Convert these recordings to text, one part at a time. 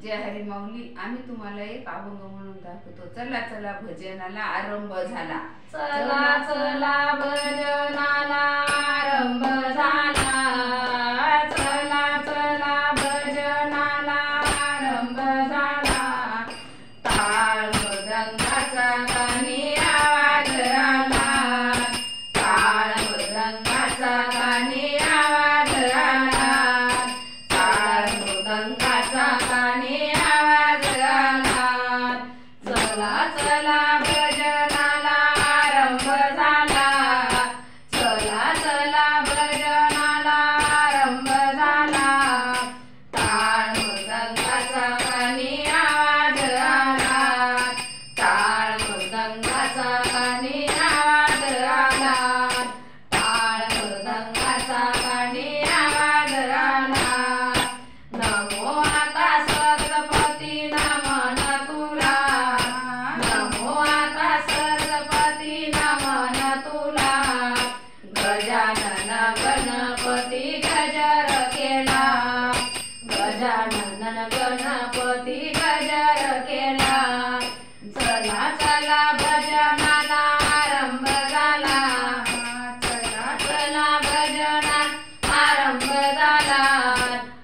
जय हरी माऊली. आम्ही तुम्हाला एक अभंग म्हणून दाखवतो. चला चला भजनाला आरंभ झाला. चला चला भजनाला आरंभ झाला. चला चला भजनाला आरंभ झाला. टाळ मृदंगाचा कानी आवाज आला. टाळ मृदंगाचा कानी आवाज आला. टाळ मृदंगाचा कानी आवाज आला. चला चला भजनाला आरंभ झाला. चला चला भजनाला आरंभ झाला. टाळ मृदंगाचा कानी आवाज आला. टाळ मृदंगाचा कानी आवाज आला. टाळ मृदंगाचा कानी आवाज आला. नमो आता सरस्वती नमन तुला. नमो आता सरस्वती नमन तुला. गजानन गणपती गजर केला. गजानन गणपती गजर केला. चला चला भजनाला आरंभ झाला. चला चला भजना आरंभ झाला.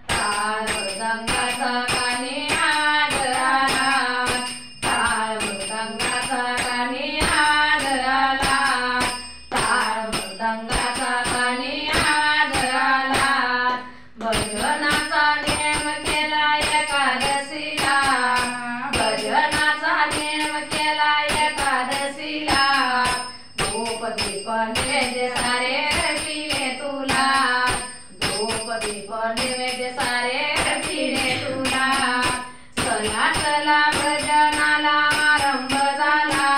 टाळ मृदंगाचा कानी आवाज आला. टाळ मृदंगाचा कानी आवाज आला. टाळ मृदंगाचा कानी आवाज आला. भजनाचा नेम केला एकादशीला. भजनाचा नेम केला एकादशीला. धूप दीप नैवेद्य सारे रचिले तुला. धूप दीप नैवेद्य सारे रचिले तुला. चला चला भजनाला आरंभ झाला.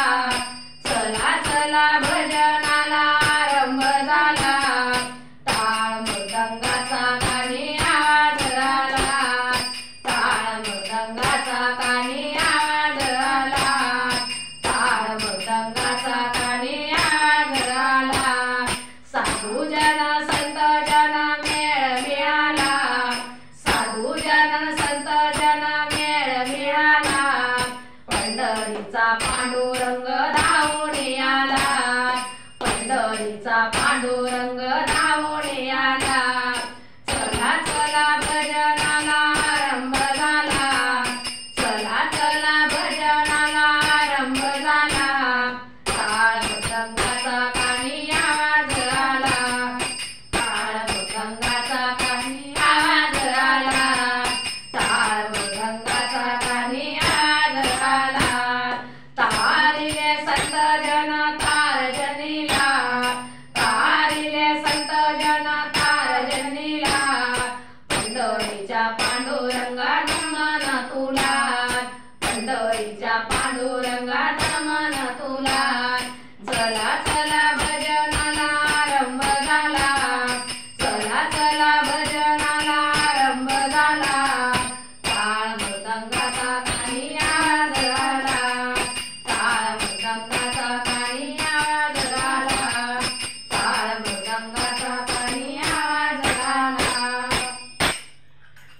चला चला भजनाला आरंभ झाला. टाळ मृदंगाचा कानी आवाज आला. टाळ मृदंगाचा कानी आवाज आला. टाळ मृदंगाचा कानी आवाज आला. साधू जन संत जन मेळ मिळाला. साधू जन संत जन मेळ मिळाला. पंढरीचा पांडुरंग धावून आला. पंढरीचा पांडुरंग धावून आला. चला चला भजनाला आरंभ झाला. चला चला भजनाला आरंभ झाला. टाळ मृदंगाचा कानी आवाज आला. टाळ मृदंगाचा कानी आवाज आला. टाळ मृदंगाचा कानी आवाज आला. तारिले संत जन तारजनीला. तारिले संत जन तारजनीला. पंढरीच्या पांडुरंगा नमन तुला. पंढरीच्या पांडुरंगा नमन तुला. चला चला